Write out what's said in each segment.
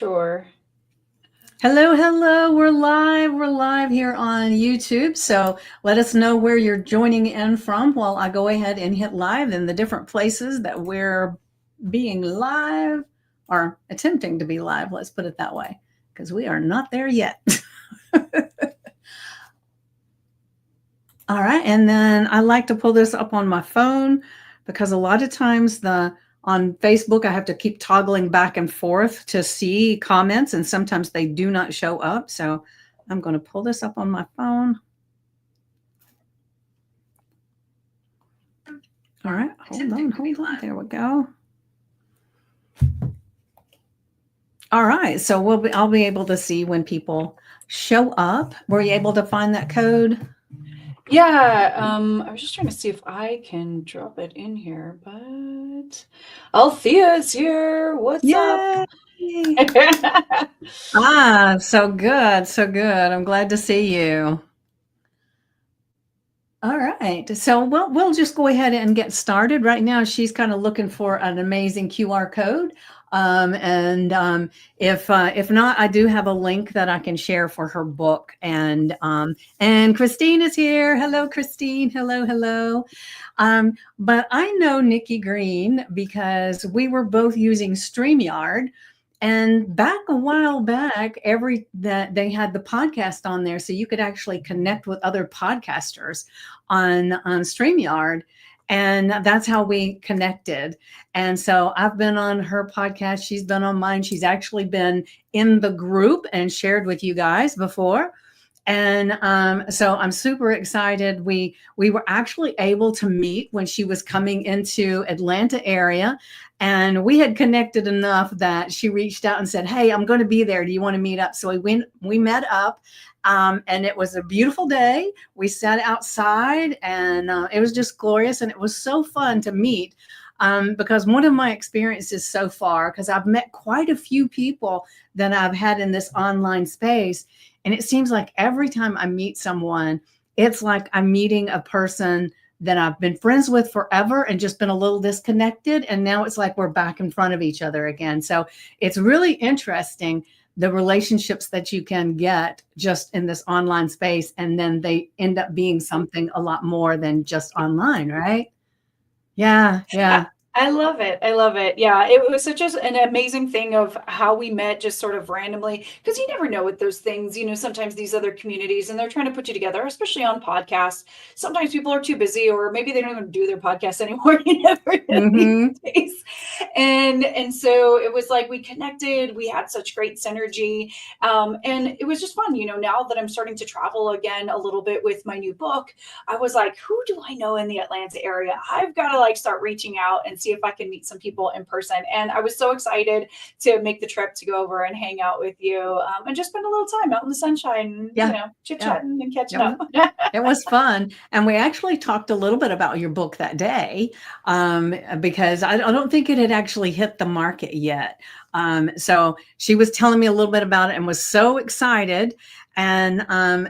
Sure. Hello, hello. We're live. We're live here on YouTube. So let us know where you're joining in from while I go ahead and hit live in the different places that we're being live or attempting to be live. Let's put it that way, because we are not there yet. All right. And then I like to pull this up on my phone because a lot of times on Facebook, I have to keep toggling back and forth to see comments, and sometimes they do not show up. So I'm going to pull this up on my phone. All right. Hold on. There we go. All right. So I'll be able to see when people show up. Were you able to find that code? Yeah, I was just trying to see if I can drop it in here, but Althea's here. What's up? Yay! So good. So good. I'm glad to see you. All right. So we'll just go ahead and get started. Right now, she's kind of looking for an amazing QR code. And if not, I do have a link that I can share for her book. And Christine is here. Hello, Christine. Hello, hello. But I know Nikki Green because we were both using StreamYard. And back a while back, that they had the podcast on there, so you could actually connect with other podcasters on StreamYard, and that's how we connected. And so I've been on her podcast, she's been on mine. She's actually been in the group and shared with you guys before. And so I'm super excited. We were actually able to meet when she was coming into Atlanta area, and we had connected enough that she reached out and said, "Hey, I'm going to be there. Do you want to meet up?" So we met up, and it was a beautiful day. We sat outside, and it was just glorious, and it was so fun to meet. Because one of my experiences so far, because I've met quite a few people that I've had in this online space, and it seems like every time I meet someone, it's like I'm meeting a person that I've been friends with forever and just been a little disconnected. And now it's like we're back in front of each other again. So it's really interesting, the relationships that you can get just in this online space. And then they end up being something a lot more than just online, right? Yeah, I, yeah. I love it. I love it. Yeah, it was such an amazing thing of how we met just sort of randomly because you never know with those things. Sometimes these other communities and they're trying to put you together, especially on podcasts. Sometimes people are too busy or maybe they don't even do their podcast anymore. You never know these Mm-hmm. days. And so it was like we connected, we had such great synergy. And it was just fun. Now that I'm starting to travel again a little bit with my new book, I was like, who do I know in the Atlanta area? I've got to like start reaching out and see if I can meet some people in person. And I was so excited to make the trip to go over and hang out with you and just spend a little time out in the sunshine, Yeah, chit yeah. chatting and catching It was up. it was fun, and we actually talked a little bit about your book that day, because I don't think it had actually hit the market yet. So she was telling me a little bit about it and was so excited. And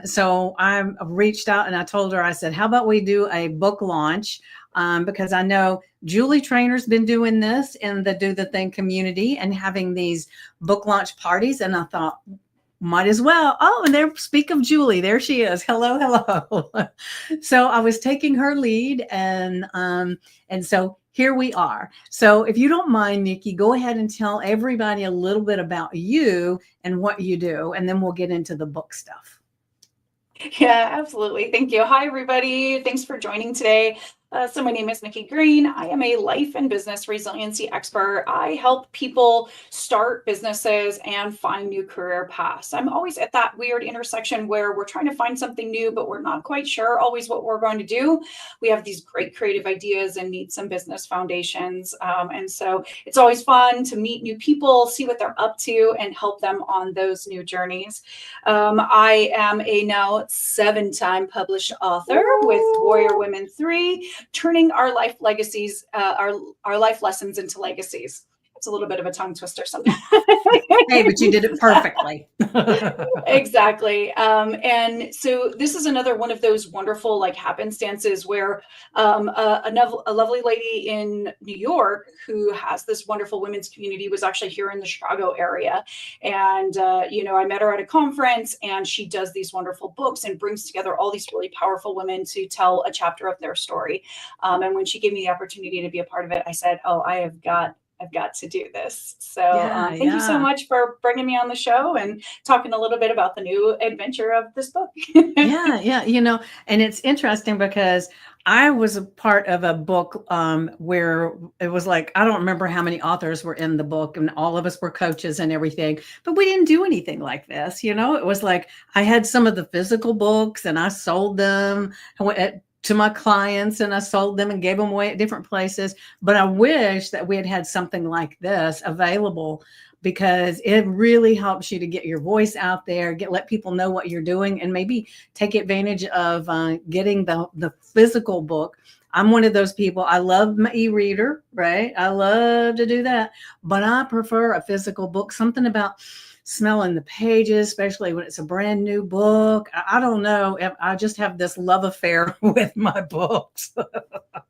so I reached out and I told her, I said, "How about we do a book launch?" Because I know Julie Trainer's been doing this in the Do the Thing community and having these book launch parties, and I thought, might as well. Oh, and there, speak of Julie, there she is. Hello, hello. So I was taking her lead, and so here we are. So if you don't mind, Nikki, go ahead and tell everybody a little bit about you and what you do, and then we'll get into the book stuff. Yeah, absolutely. Thank you. Hi, everybody. Thanks for joining today. So my name is Nikki Green. I am a life and business resiliency expert. I help people start businesses and find new career paths. I'm always at that weird intersection where we're trying to find something new, but we're not quite sure always what we're going to do. We have these great creative ideas and need some business foundations. And so it's always fun to meet new people, see what they're up to, and help them on those new journeys. I am a now 7-time published author with Warrior Women 3, turning our life legacies, our life lessons into legacies. It's a little bit of a tongue twister sometimes. Hey, but you did it perfectly. Exactly. And so this is another one of those wonderful like happenstances where a lovely lady in New York who has this wonderful women's community was actually here in the Chicago area. And, I met her at a conference and she does these wonderful books and brings together all these really powerful women to tell a chapter of their story. And when she gave me the opportunity to be a part of it, I said, oh, I've got to do this. So Yeah, thank you so yeah. much for bringing me on the show and talking a little bit about the new adventure of this book. Yeah, yeah, and it's interesting because I was a part of a book where it was like, I don't remember how many authors were in the book, and all of us were coaches and everything, but we didn't do anything like this. It was like I had some of the physical books and I sold them to my clients, and I sold them and gave them away at different places. But I wish that we had had something like this available, because it really helps you to get your voice out there, let people know what you're doing, and maybe take advantage of getting the physical book. I'm one of those people. I love my e-reader, right? I love to do that, but I prefer a physical book. Something about smelling the pages, especially when it's a brand new book. I don't know. I just have this love affair with my books.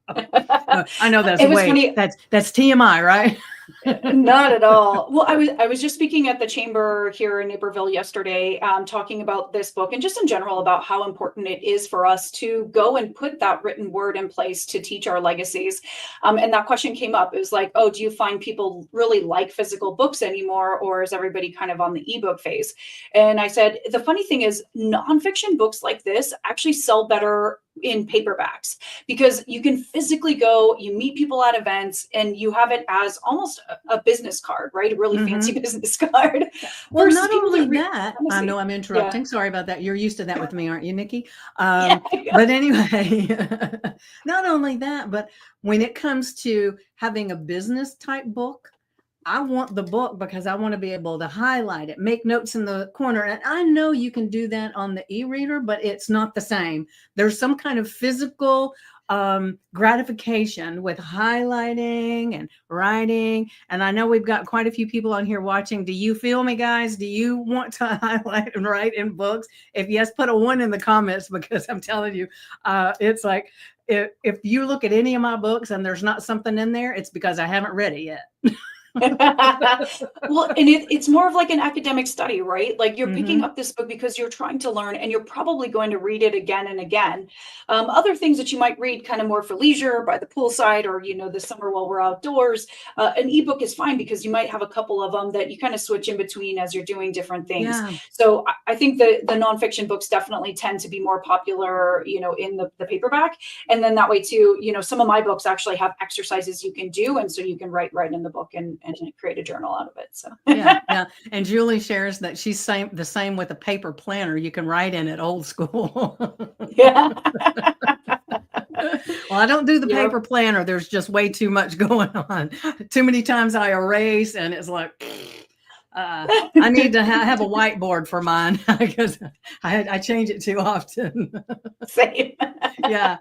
I know It was funny. that's TMI, right? Not at all. Well, I was just speaking at the chamber here in Naperville yesterday, talking about this book and just in general about how important it is for us to go and put that written word in place to teach our legacies. And that question came up. It was like, oh, do you find people really like physical books anymore, or is everybody kind of on the ebook phase? And I said, the funny thing is, nonfiction books like this actually sell better in paperbacks because you can physically go, you meet people at events, and you have it as almost a business card, right? A really fancy business card. Well, Versus not people that only read that, I know fantasy. I'm Yeah. interrupting. Sorry about that. You're used to that with me, aren't you, Nikki? Yeah. But anyway, not only that, but when it comes to having a business type book, I want the book because I want to be able to highlight it, make notes in the corner. And I know you can do that on the e-reader, but it's not the same. There's some kind of physical gratification with highlighting and writing. And I know we've got quite a few people on here watching. Do you feel me, guys? Do you want to highlight and write in books? If yes, put a 1 in the comments, because I'm telling you, it's like, if you look at any of my books and there's not something in there, it's because I haven't read it yet. Well, and it's more of like an academic study, right? Like you're picking Mm-hmm. up this book because you're trying to learn and you're probably going to read it again and again. Other things that you might read kind of more for leisure by the poolside or, this summer while we're outdoors, an ebook is fine because you might have a couple of them that you kind of switch in between as you're doing different things. Yeah. So I think the nonfiction books definitely tend to be more popular, in the paperback. And then that way too, some of my books actually have exercises you can do. And so you can write right in the book and create a journal out of it. So Yeah. And Julie shares that she's the same with a paper planner. You can write in it old school. yeah. Well, I don't do the Yep. paper planner. There's just way too much going on. Too many times I erase, and it's like, I need to have a whiteboard for mine because I change it too often. Same. Yeah.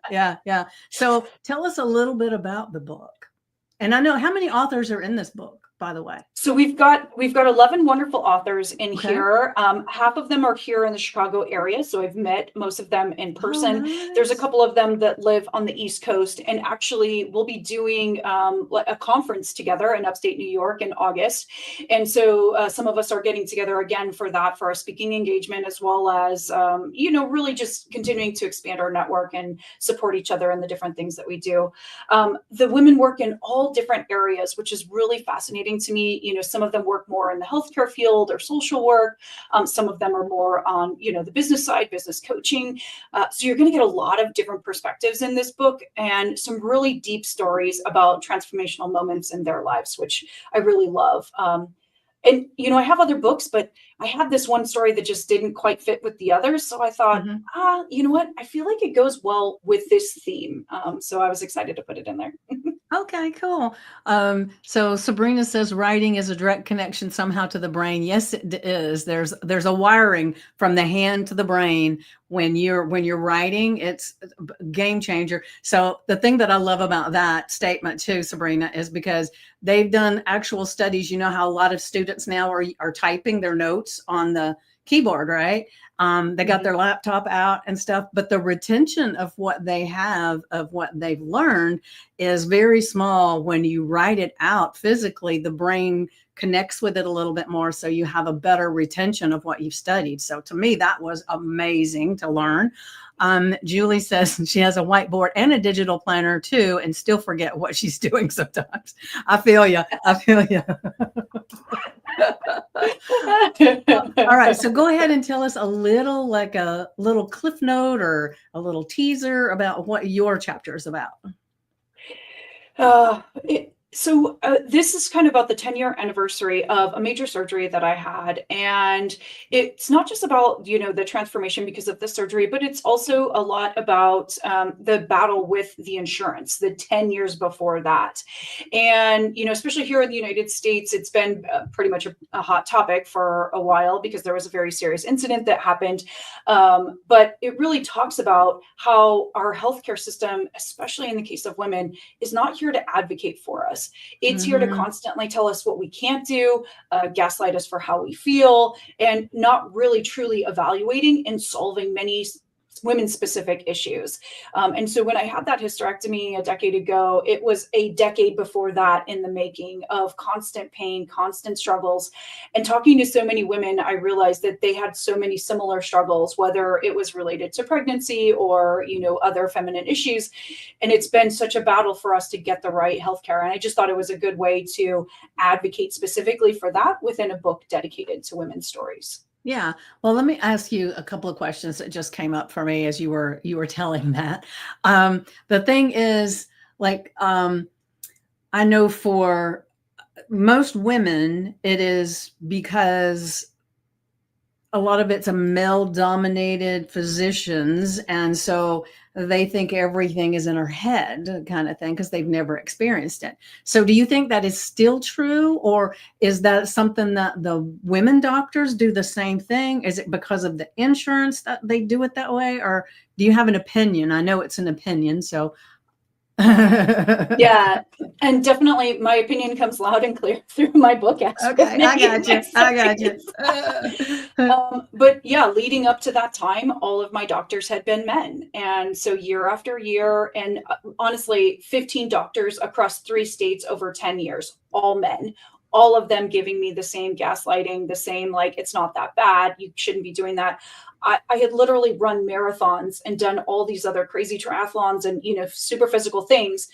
So tell us a little bit about the book. And I know, how many authors are in this book, by the way? So we've got 11 wonderful authors in Okay. here. Half of them are here in the Chicago area, so I've met most of them in person. Oh, There's a nice. couple of them that live on the East Coast, and actually we'll be doing a conference together in upstate New York in August. And so some of us are getting together again for that, for our speaking engagement, as well as really just continuing to expand our network and support each other in the different things that we do. The women work in all different areas, which is really fascinating to me. Some of them work more in the healthcare field or social work. Some of them are more on, the business side, business coaching. So you're going to get a lot of different perspectives in this book and some really deep stories about transformational moments in their lives, which I really love. And, I have other books, but I had this one story that just didn't quite fit with the others. So I thought, you know what? I feel like it goes well with this theme. So I was excited to put it in there. Okay, cool. So Sabrina says writing is a direct connection somehow to the brain. Yes, it is. There's a wiring from the hand to the brain when you're writing, it's a game changer. So the thing that I love about that statement too, Sabrina, is because they've done actual studies. You know how a lot of students now are typing their notes on the keyboard, right? They got their laptop out and stuff, but the retention of what they have, of what they've learned, is very small. When you write it out physically, the brain connects with it a little bit more, so you have a better retention of what you've studied. So to me, that was amazing to learn. Julie says she has a whiteboard and a digital planner too, and still forget what she's doing sometimes. I feel you. I feel you. All right. So go ahead and tell us a little, like a little cliff note or a little teaser about what your chapter is about. This is kind of about the 10-year anniversary of a major surgery that I had. And it's not just about, the transformation because of the surgery, but it's also a lot about the battle with the insurance, the 10 years before that. And, especially here in the United States, it's been pretty much a hot topic for a while because there was a very serious incident that happened. But it really talks about how our healthcare system, especially in the case of women, is not here to advocate for us. It's here to constantly tell us what we can't do, gaslight us for how we feel, and not really truly evaluating and solving many women-specific issues. And so when I had that hysterectomy a decade ago, it was a decade before that in the making of constant pain, constant struggles. And talking to so many women, I realized that they had so many similar struggles, whether it was related to pregnancy or, other feminine issues. And it's been such a battle for us to get the right healthcare. And I just thought it was a good way to advocate specifically for that within a book dedicated to women's stories. Yeah. Well, let me ask you a couple of questions that just came up for me as you were telling that. The thing is, like, I know for most women, it is because a lot of it's a male-dominated physicians, and so they think everything is in her head, kind of thing, because they've never experienced it. So do you think that is still true, or is that something that the women doctors do the same thing? Is it because of the insurance that they do it that way, or do you have an opinion? I know it's an opinion, so. Yeah, and definitely my opinion comes loud and clear through my book. Okay, I got you. But yeah, leading up to that time, all of my doctors had been men. And so year after year, and honestly, 15 doctors across 3 states over 10 years, all men, all of them giving me the same gaslighting, the same, like, it's not that bad, you shouldn't be doing that. I had literally run marathons and done all these other crazy triathlons and, super physical things,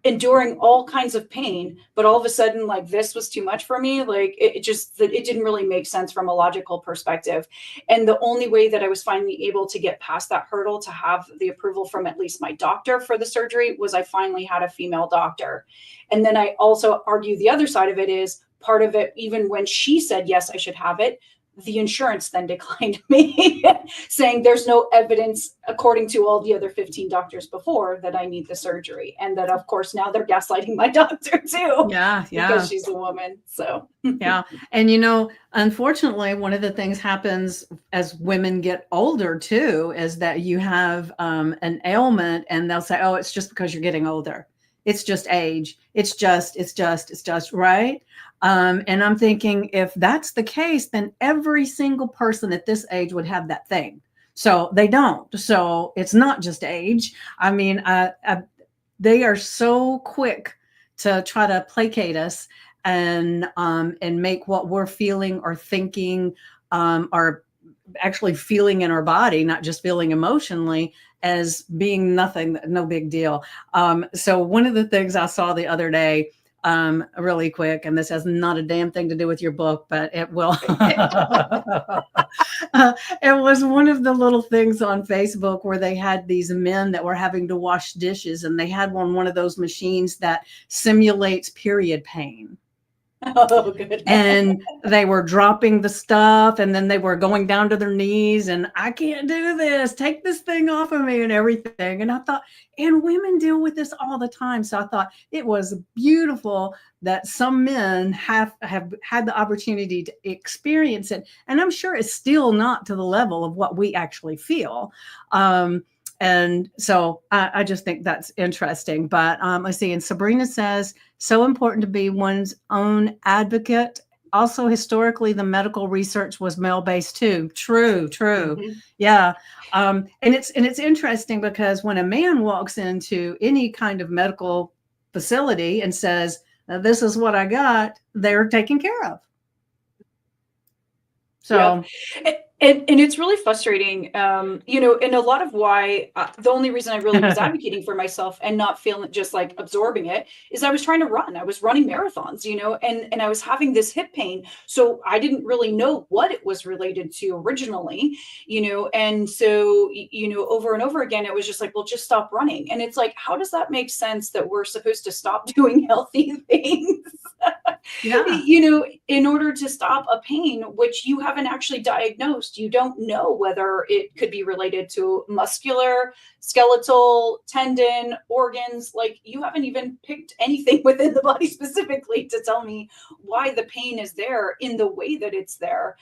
enduring all kinds of pain. But all of a sudden, like, this was too much for me. Like, it didn't really make sense from a logical perspective. And the only way that I was finally able to get past that hurdle to have the approval from at least my doctor for the surgery was I finally had a female doctor. And then I also argue the other side of it is part of it, even when she said, yes, I should have it, the insurance then declined me, saying there's no evidence, according to all the other 15 doctors before, that I need the surgery. And that, of course, now they're gaslighting my doctor too. Yeah. Because she's a woman. So yeah. And unfortunately, one of the things happens as women get older too, is that you have an ailment and they'll say, oh, it's just because you're getting older. It's just age. It's just right. And I'm thinking, if that's the case, then every single person at this age would have that thing. So they don't. So it's not just age. I mean, they are so quick to try to placate us and make what we're feeling or thinking or actually feeling in our body, not just feeling emotionally, as being nothing, no big deal. So one of the things I saw the other day, really quick, and this has not a damn thing to do with your book, but it will. It was one of the little things on Facebook where they had these men that were having to wash dishes, and they had one of those machines that simulates period pain. Oh, good. And they were dropping the stuff, and then they were going down to their knees, and I can't do this, take this thing off of me and everything. And I thought, and women deal with this all the time. So I thought it was beautiful that some men have had the opportunity to experience it. And I'm sure it's still not to the level of what we actually feel. And so I just think that's interesting. But let's see. And Sabrina says, so important to be one's own advocate. Also, historically, the medical research was male-based too. True, true. Mhm. Yeah. And it's interesting because when a man walks into any kind of medical facility and says, this is what I got, they're taken care of. Yep. So And it's really frustrating, and a lot of why the only reason I really was advocating for myself and not feeling just like absorbing it is I was trying to run. I was running marathons, and I was having this hip pain. So I didn't really know what it was related to originally, and so, over and over again, it was just like, well, just stop running. And it's like, how does that make sense that we're supposed to stop doing healthy things? yeah. In order to stop a pain which you haven't actually diagnosed, you don't know whether it could be related to muscular, skeletal, tendon, organs. Like, you haven't even picked anything within the body specifically to tell me why the pain is there in the way that it's there.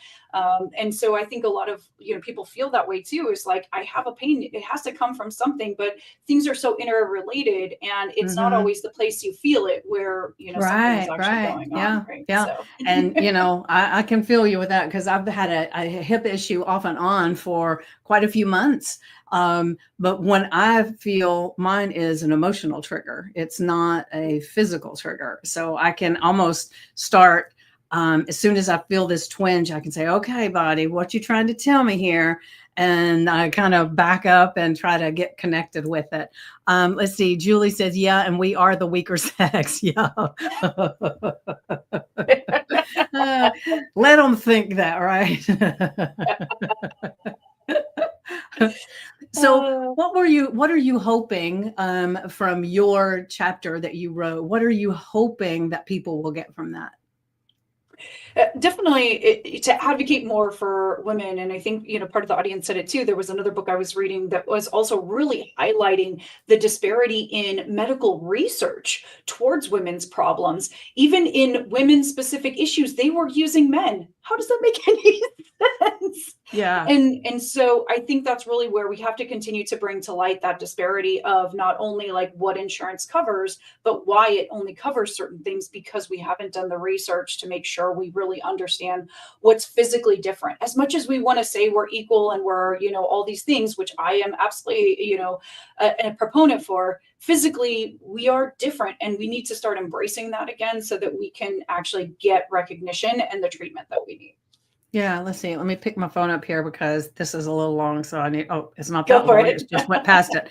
And so I think a lot of people feel that way too. Is like, I have a pain, it has to come from something, but things are so interrelated, and it's not Hmm. always the place you feel it where something is Right, actually right. going on, Yeah, right? yeah. So And, I can feel you with that because I've had a hip issue off and on for quite a few months. But when I feel mine is an emotional trigger, it's not a physical trigger. So I can almost start, as soon as I feel this twinge, I can say, okay, body, what you trying to tell me here? And I kind of back up and try to get connected with it. Let's see. Julie says, yeah, and we are the weaker sex. Yeah. Uh, let them think that, right? So, uh, what are you hoping from your chapter that you wrote? What are you hoping that people will get from that? definitely to advocate more for women. And I think, part of the audience said it too. There was another book I was reading that was also really highlighting the disparity in medical research towards women's problems. Even in women's specific issues, they were using men. How does that make any sense? Yeah. And so I think that's really where we have to continue to bring to light that disparity of not only like what insurance covers, but why it only covers certain things, because we haven't done the research to make sure we really understand what's physically different. As much as we want to say we're equal and we're, all these things, which I am absolutely, a proponent for, physically we are different, and we need to start embracing that again so that we can actually get recognition and the treatment that we need. Yeah, let's see. Let me pick my phone up here because this is a little long. So I need, oh, it's not Go that for long. it. It's just went past it.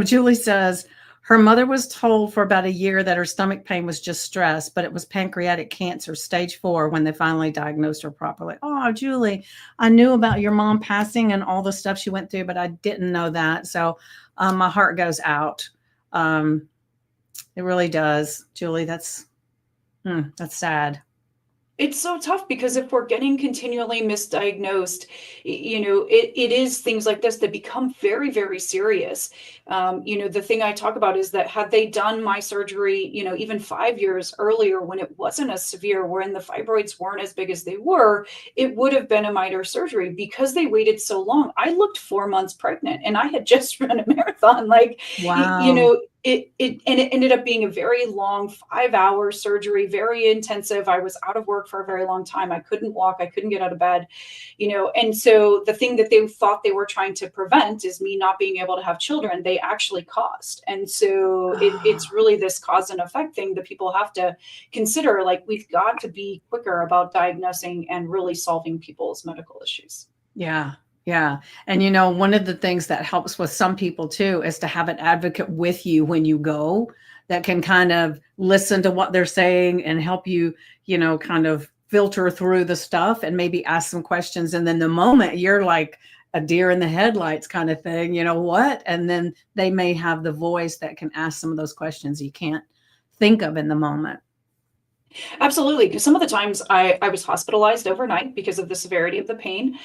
Julie says her mother was told for about a year that her stomach pain was just stress, but it was pancreatic cancer, stage 4, when they finally diagnosed her properly. Oh, Julie, I knew about your mom passing and all the stuff she went through, but I didn't know that. So my heart goes out. It really does, Julie. That's sad. It's so tough because if we're getting continually misdiagnosed, it is things like this that become very, very serious. The thing I talk about is that had they done my surgery, even 5 years earlier when it wasn't as severe, when the fibroids weren't as big as they were, it would have been a minor surgery. Because they waited so long, I looked 4 months pregnant and I had just run a marathon. Like, Wow. it ended up being a very long 5 hour surgery, very intensive. I was out of work for a very long time. I couldn't walk, I couldn't get out of bed, and so the thing that they thought they were trying to prevent is me not being able to have children, they actually caused. And so it's really this cause and effect thing that people have to consider. Like, we've got to be quicker about diagnosing and really solving people's medical issues. Yeah. Yeah. And one of the things that helps with some people too is to have an advocate with you when you go that can kind of listen to what they're saying and help you, kind of filter through the stuff and maybe ask some questions. And then the moment you're like a deer in the headlights kind of thing, what? And then they may have the voice that can ask some of those questions you can't think of in the moment. Absolutely, because some of the times I was hospitalized overnight because of the severity of the pain.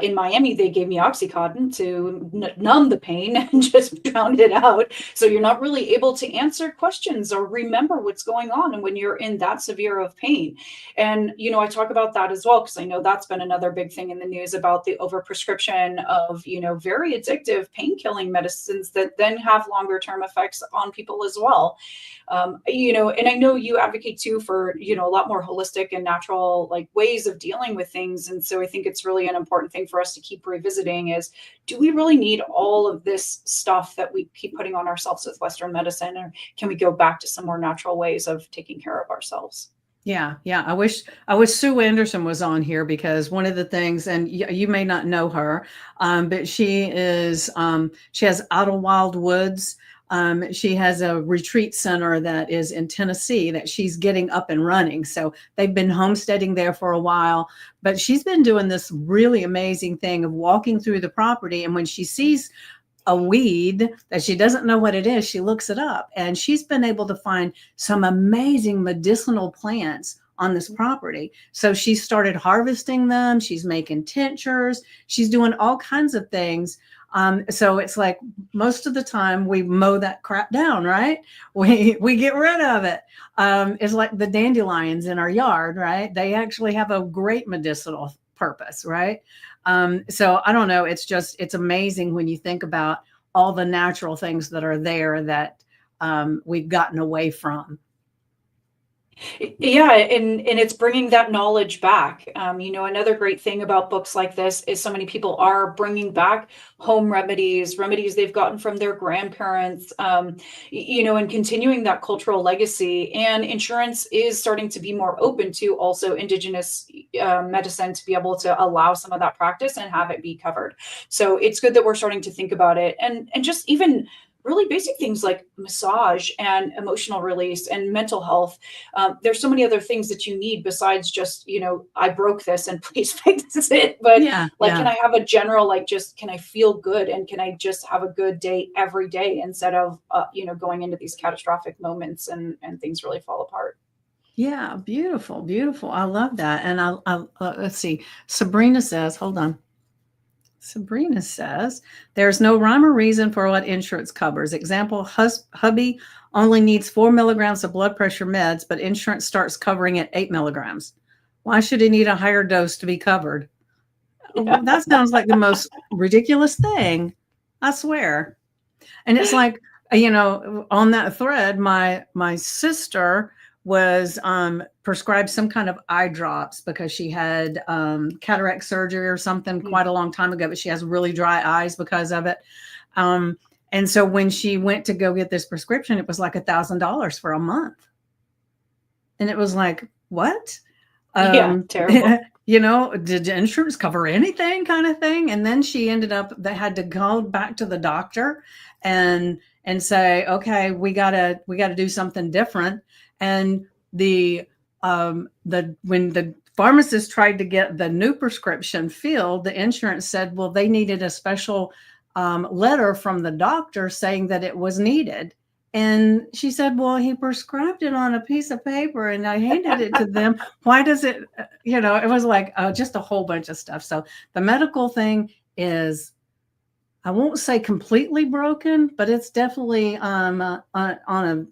In Miami, they gave me Oxycontin to numb the pain and just drown it out. So you're not really able to answer questions or remember what's going on and when you're in that severe of pain. And I talk about that as well because I know that's been another big thing in the news about the overprescription of very addictive pain-killing medicines that then have longer term effects on people as well. And I know you advocate too for, a lot more holistic and natural like ways of dealing with things. And so I think it's really an important thing for us to keep revisiting is, do we really need all of this stuff that we keep putting on ourselves with Western medicine? Or can we go back to some more natural ways of taking care of ourselves? Yeah, yeah. I wish Sue Anderson was on here because one of the things, and you may not know her, but she has Idlewild Woods. She has a retreat center that is in Tennessee that she's getting up and running. So they've been homesteading there for a while, but she's been doing this really amazing thing of walking through the property. And when she sees a weed that she doesn't know what it is, she looks it up, and she's been able to find some amazing medicinal plants on this property. So she started harvesting them. She's making tinctures. She's doing all kinds of things. So it's like most of the time we mow that crap down, right? We get rid of it. It's like the dandelions in our yard, right? They actually have a great medicinal purpose, right? So I don't know. It's amazing when you think about all the natural things that are there that we've gotten away from. Yeah, and it's bringing that knowledge back. Another great thing about books like this is so many people are bringing back home remedies they've gotten from their grandparents, and continuing that cultural legacy. And insurance is starting to be more open to also indigenous medicine to be able to allow some of that practice and have it be covered. So it's good that we're starting to think about it, and just even really basic things like massage and emotional release and mental health. There's so many other things that you need besides just, I broke this and please fix it. But Yeah, like, can yeah. I have a general, like, just can I feel good and can I just have a good day every day instead of, going into these catastrophic moments and things really fall apart. Yeah, beautiful, beautiful. I love that. And let's see. Sabrina says, hold on. Sabrina says, there's no rhyme or reason for what insurance covers. Example, hubby only needs 4 milligrams of blood pressure meds, but insurance starts covering at 8 milligrams. Why should he need a higher dose to be covered? Well, that sounds like the most ridiculous thing. I swear. And it's like, on that thread, my sister was prescribed some kind of eye drops because she had cataract surgery or something quite a long time ago, but she has really dry eyes because of it. And so when she went to go get this prescription, it was like $1,000 for a month. And it was like, what? Yeah, terrible. Did insurance cover anything kind of thing? And then she ended up, they had to go back to the doctor and say, okay, we gotta do something different. And when the pharmacist tried to get the new prescription filled, the insurance said, well, they needed a special letter from the doctor saying that it was needed. And she said, well, he prescribed it on a piece of paper and I handed it to them. Why does it, it was like just a whole bunch of stuff. So the medical thing is, I won't say completely broken, but it's definitely on a,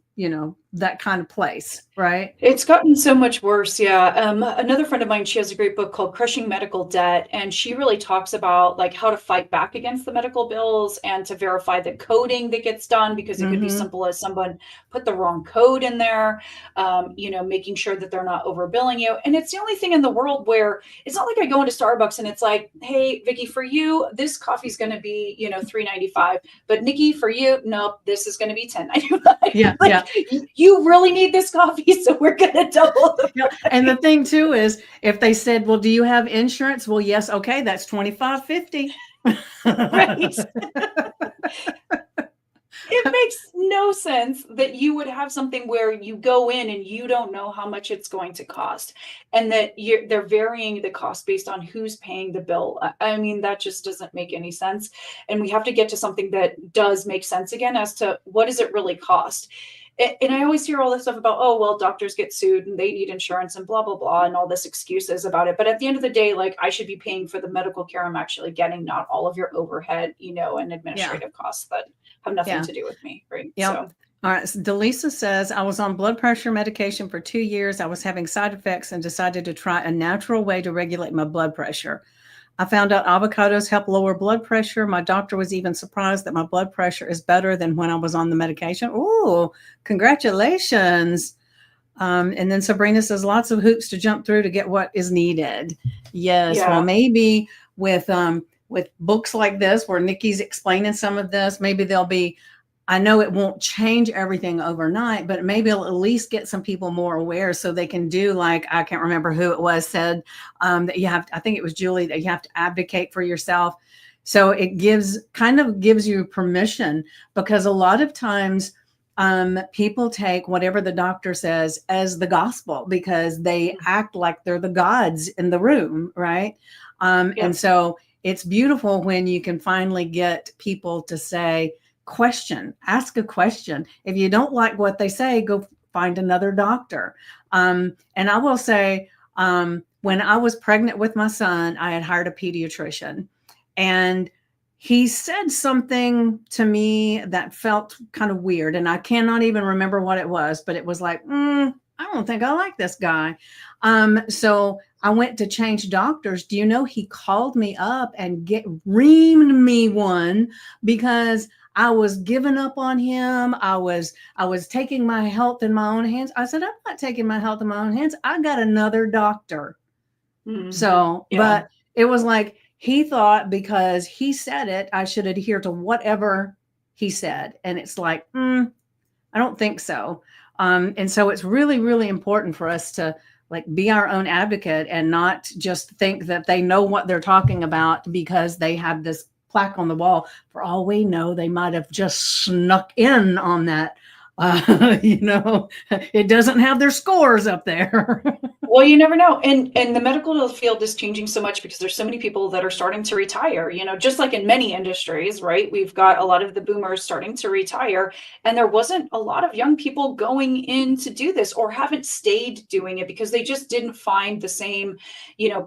that kind of place, right? It's gotten so much worse. Yeah. Another friend of mine, she has a great book called Crushing Medical Debt. And she really talks about like how to fight back against the medical bills and to verify the coding that gets done, because it could be simple as someone put the wrong code in there, making sure that they're not overbilling you. And it's the only thing in the world where it's not like I go into Starbucks and it's like, hey, Vicky, for you, this coffee's going to be, $3.95. But Nikki, for you, nope, this is going to be $10.95. Yeah. Like, Yeah. you really need this coffee, so we're going to double the Yeah. And the thing too is, if they said, well, do you have insurance? Well, yes. Okay. That's $25.50. right. It makes no sense that you would have something where you go in and you don't know how much it's going to cost, and that they're varying the cost based on who's paying the bill. I mean, that just doesn't make any sense. And we have to get to something that does make sense again as to what does it really cost. and I always hear all this stuff about, oh, well, doctors get sued and they need insurance and blah, blah, blah, and all this excuses about it. But at the end of the day, like, I should be paying for the medical care I'm actually getting, not all of your overhead, and Yeah. administrative costs that have nothing Yeah. to do with me. Right. Yep. So, All right. So Delisa says, I was on blood pressure medication for 2 years. I was having side effects and decided to try a natural way to regulate my blood pressure. I found out avocados help lower blood pressure. My doctor was even surprised that my blood pressure is better than when I was on the medication. Oh, congratulations. And then Sabrina says, lots of hoops to jump through to get what is needed. Yes. Well, yeah. maybe with books like this, where Nikki's explaining some of this, maybe there'll be, I know it won't change everything overnight, but maybe it'll at least get some people more aware so they can do, like, I can't remember who it was said, that you have, I think it was Julie, that you have to advocate for yourself. So it kind of gives you permission, because a lot of times people take whatever the doctor says as the gospel because they act like they're the gods in the room, right? Yep. And so it's beautiful when you can finally get people to say, ask a question. If you don't like what they say, go find another doctor. And I will say, when I was pregnant with my son, I had hired a pediatrician, and he said something to me that felt kind of weird. And I cannot even remember what it was, but it was like, I don't think I like this guy. So I went to change doctors. Do you know, he called me up and reamed me one because I was giving up on him. I was taking my health in my own hands. I said, I'm not taking my health in my own hands. I got another doctor. Mm-hmm. So, yeah. But it was like, he thought because he said it, I should adhere to whatever he said. And it's like, I don't think so. And so it's really, really important for us to like be our own advocate and not just think that they know what they're talking about because they have this plaque on the wall. For all we know, they might have just snuck in on that. It doesn't have their scores up there. Well, you never know. And the medical field is changing so much because there's so many people that are starting to retire, just like in many industries, right? We've got a lot of the boomers starting to retire, and there wasn't a lot of young people going in to do this or haven't stayed doing it because they just didn't find the same,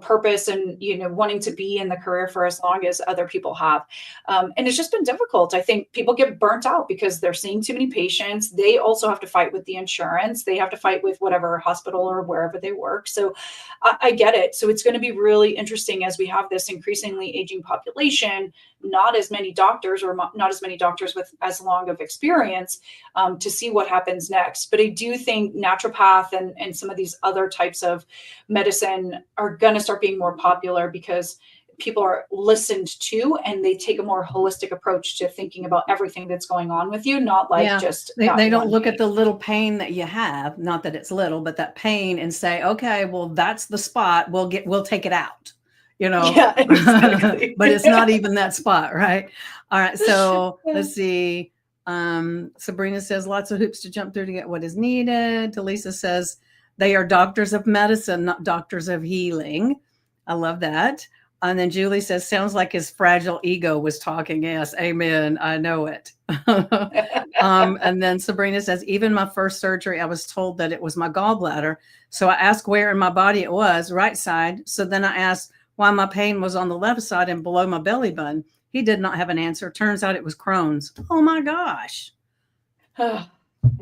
purpose and, wanting to be in the career for as long as other people have. And it's just been difficult. I think people get burnt out because they're seeing too many patients. They also have to fight with the insurance. They have to fight with whatever hospital or wherever they work. So I get it. So it's going to be really interesting as we have this increasingly aging population, not as many doctors or not as many doctors with as long of experience, to see what happens next. But I do think naturopath and some of these other types of medicine are going to start being more popular because people are listened to and they take a more holistic approach to thinking about everything that's going on with you, not like just they don't look at the little pain that you have, not that it's little, but that pain, and say, okay, well, that's the spot, we'll take it out, Yeah, exactly. but it's not even that spot, right? All right, so let's see. Sabrina says lots of hoops to jump through to get what is needed. Talisa says they are doctors of medicine, not doctors of healing. I love that. And then Julie says, sounds like his fragile ego was talking. Yes, amen. I know it. And then Sabrina says, even my first surgery, I was told that it was my gallbladder. So I asked where in my body it was, right side. So then I asked why my pain was on the left side and below my belly button. He did not have an answer. Turns out it was Crohn's. Oh my gosh.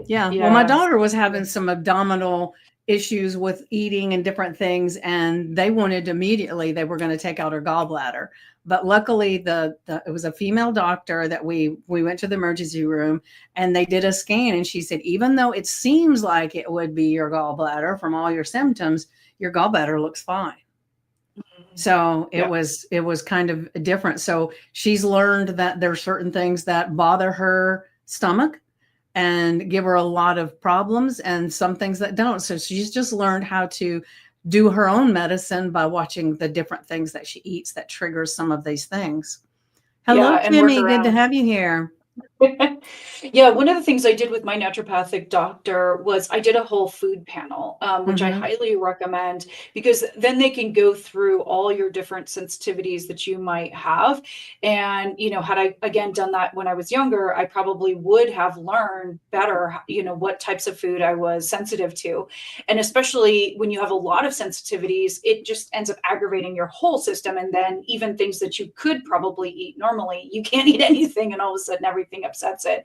Yeah. Well, my daughter was having some abdominal issues with eating and different things, and they wanted immediately they were going to take out her gallbladder. But luckily it was a female doctor that we went to the emergency room and they did a scan, and she said, even though it seems like it would be your gallbladder from all your symptoms, your gallbladder looks fine. So it was kind of different. So she's learned that there's certain things that bother her stomach and give her a lot of problems, and some things that don't. So she's just learned how to do her own medicine by watching the different things that she eats that triggers some of these things. Hello, Jimmy. Good to have you here. Yeah, one of the things I did with my naturopathic doctor was I did a whole food panel, which I Hmm. highly recommend because then they can go through all your different sensitivities that you might have. And, had I again done that when I was younger, I probably would have learned better, what types of food I was sensitive to. And especially when you have a lot of sensitivities, it just ends up aggravating your whole system. And then even things that you could probably eat normally, you can't eat anything, and all of a sudden everything upsets it.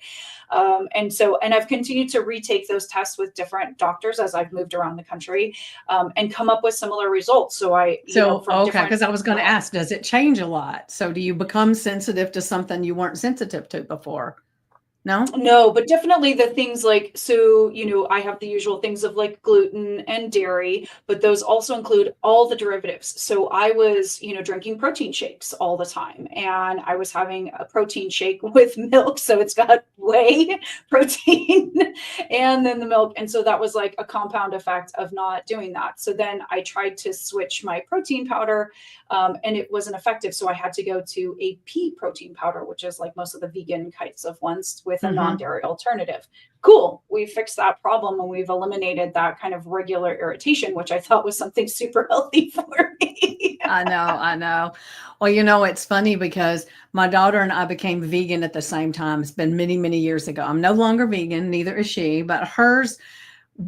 And I've continued to retake those tests with different doctors as I've moved around the country, and come up with similar results. So So, from okay, different. because I was going Go to ahead. ask, does it change a lot? So, do you become sensitive to something you weren't sensitive to before? No? No, but definitely the things like, so, I have the usual things of like gluten and dairy, but those also include all the derivatives. So I was, drinking protein shakes all the time, and I was having a protein shake with milk. So it's got whey, protein, and then the milk. And so that was like a compound effect of not doing that. So then I tried to switch my protein powder, and it wasn't effective. So I had to go to a pea protein powder, which is like most of the vegan kinds of ones with a Hmm. non-dairy alternative. Cool. We fixed that problem and we've eliminated that kind of regular irritation, which I thought was something super healthy for me. I know, I know. Well, it's funny because my daughter and I became vegan at the same time. It's been many, many years ago. I'm no longer vegan, neither is she, but hers,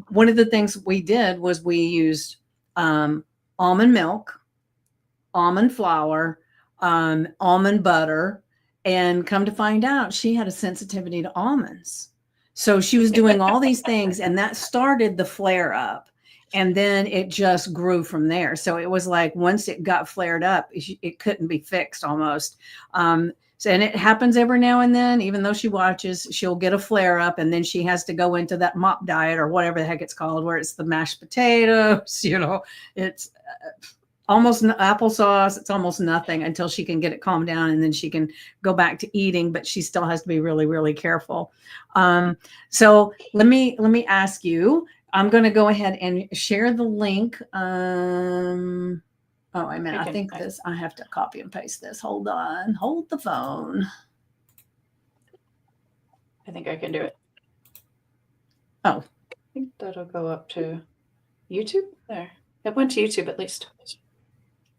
one of the things we did was we used um, almond milk, almond flour, almond butter, and come to find out she had a sensitivity to almonds. So she was doing all these things, and that started the flare up. And then it just grew from there. So it was like once it got flared up, it couldn't be fixed almost. So, and it happens every now and then, even though she watches, she'll get a flare up and then she has to go into that mop diet or whatever the heck it's called, where it's the mashed potatoes, it's almost applesauce. It's almost nothing until she can get it calmed down, and then she can go back to eating. But she still has to be really, really careful. So let me ask you. I'm going to go ahead and share the link. Oh, wait a minute. I have to copy and paste this. Hold on. Hold the phone. I think I can do it. Oh, I think that'll go up to YouTube. There. It went to YouTube at least.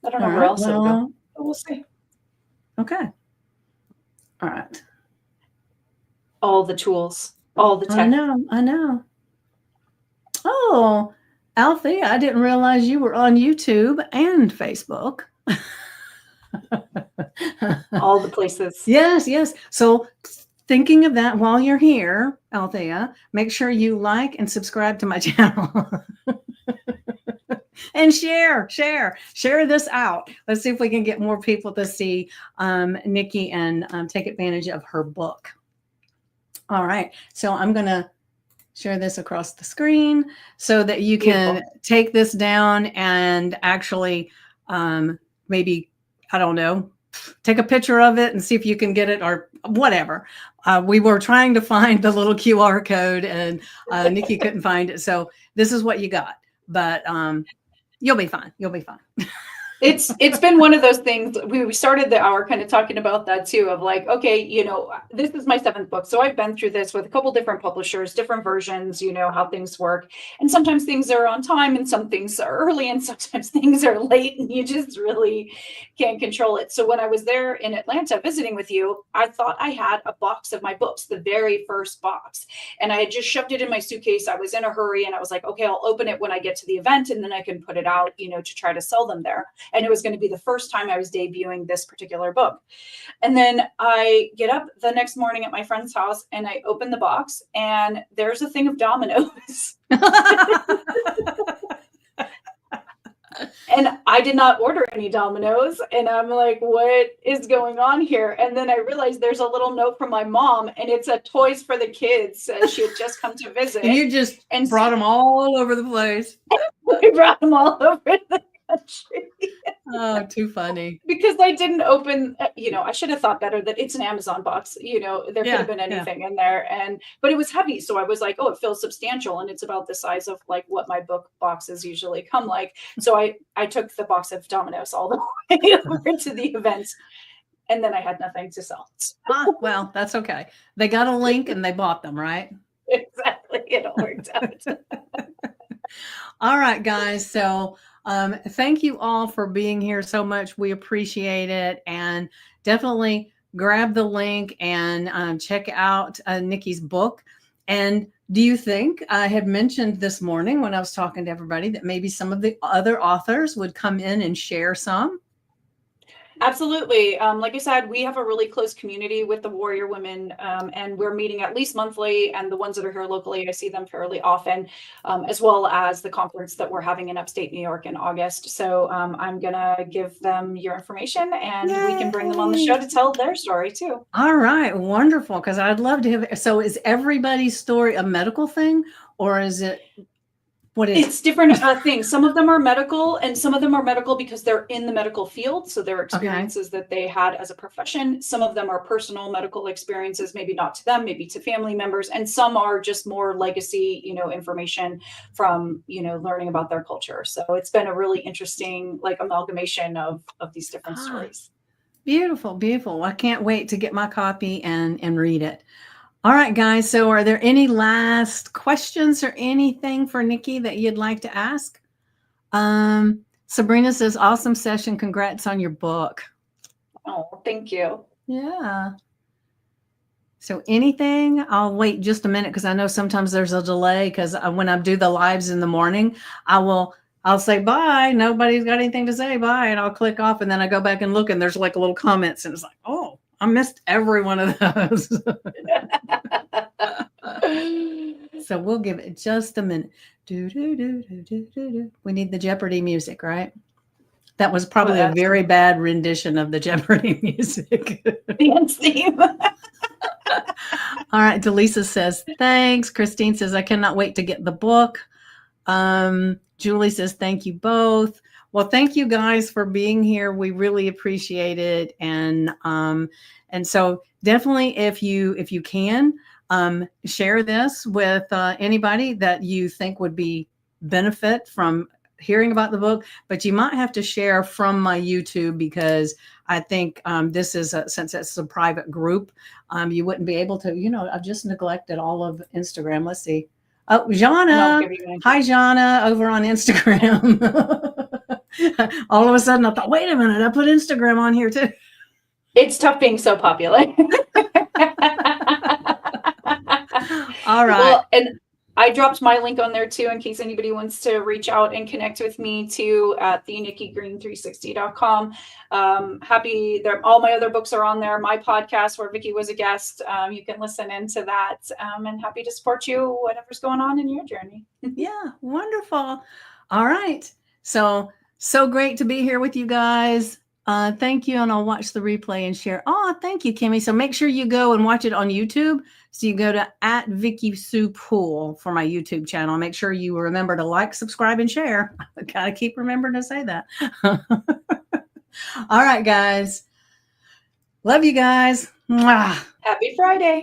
I don't all know where right. else it'll go, Well, but we'll see. okay. All right. All the tools, all the I tech. know. I know. Oh, Alfie, I didn't realize you were on YouTube and Facebook. All the places. Yes, yes. So thinking of that while you're here, Althea, make sure you like and subscribe to my channel. And share this out. Let's see if we can get more people to see Nikki and take advantage of her book. All right. So I'm going to share this across the screen so that you can Beautiful. take this down and actually maybe, I don't know, take a picture of it and see if you can get it or whatever. We were trying to find the little QR code and Nikki couldn't find it. So this is what you got, but you'll be fine. You'll be fine. It's been one of those things. We started the hour kind of talking about that too, of like, okay, this is my seventh book. So I've been through this with a couple different publishers, different versions, how things work. And sometimes things are on time and some things are early and sometimes things are late and you just really can't control it. So when I was there in Atlanta visiting with you, I thought I had a box of my books, the very first box. And I had just shoved it in my suitcase. I was in a hurry and I was like, okay, I'll open it when I get to the event and then I can put it out, to try to sell them there. And it was going to be the first time I was debuting this particular book. And then I get up the next morning at my friend's house and I open the box and there's a thing of dominoes. And I did not order any dominoes. And I'm like, what is going on here? And then I realized there's a little note from my mom and it's a toys for the kids. She had just come to visit. And you just brought them all over the place. We brought them all over the country. Oh, too funny. Because I didn't open, I should have thought better that it's an Amazon box, there could have been anything in there. But it was heavy. So I was like, oh, it feels substantial. And it's about the size of like what my book boxes usually come like. So I took the box of dominoes all the way over to the event. and then I had nothing to sell. Well, that's okay. They got a link and they bought them, right? Exactly. It all worked out. All right, guys. So thank you all for being here so much. We appreciate it. And definitely grab the link and check out Nikki's book. And do you think I had mentioned this morning when I was talking to everybody that maybe some of the other authors would come in and share some? Absolutely. Like you said, we have a really close community with the Warrior Women, and we're meeting at least monthly. And the ones that are here locally, I see them fairly often, as well as the conference that we're having in upstate New York in August. So I'm going to give them your information, and we can bring them on the show to tell their story too. All right. Wonderful. Because I'd love to have. So is everybody's story a medical thing, or is it? What is It's different things. Some of them are medical, and some of them are medical because they're in the medical field. So their experiences that they had as a profession. Some of them are personal medical experiences, maybe not to them, maybe to family members. And some are just more legacy, information from, learning about their culture. So it's been a really interesting, amalgamation of these different stories. Beautiful, beautiful. I can't wait to get my copy and read it. All right, guys. So are there any last questions or anything for Nikki that you'd like to ask? Sabrina says, awesome session. Congrats on your book. Oh, thank you. Yeah. So anything, I'll wait just a minute because I know sometimes there's a delay because when I do the lives in the morning, I'll say bye. Nobody's got anything to say, bye. And I'll click off and then I go back and look and there's like a little comments and it's like, oh, I missed every one of those. So we'll give it just a minute. We need the Jeopardy music, right? That was probably a very bad rendition of the Jeopardy music. Dance theme. All right. Delisa says, thanks. Christine says, I cannot wait to get the book. Julie says, thank you both. Well, thank you guys for being here. We really appreciate it. And so definitely if you can, share this with anybody that you think would be benefit from hearing about the book, but you might have to share from my YouTube because I think this is since it's a private group, you wouldn't be able to, I've just neglected all of Instagram. Let's see. Oh, Jana. Hi, Jana, over on Instagram. All of a sudden I thought, wait a minute, I put Instagram on here too. It's tough being so popular. All right. Well, and I dropped my link on there too, in case anybody wants to reach out and connect with me too at thenikkigreen360.com. Happy there. All my other books are on there. My podcast where Vicki was a guest. You can listen into that. And happy to support you, whatever's going on in your journey. Yeah. Wonderful. All right. So great to be here with you guys. Thank you. And I'll watch the replay and share. Oh, thank you, Kimmy. So make sure you go and watch it on YouTube. So you go to @VickiSuePoole for my YouTube channel. Make sure you remember to like, subscribe, and share. I gotta keep remembering to say that. All right, guys. Love you guys. Mwah. Happy Friday.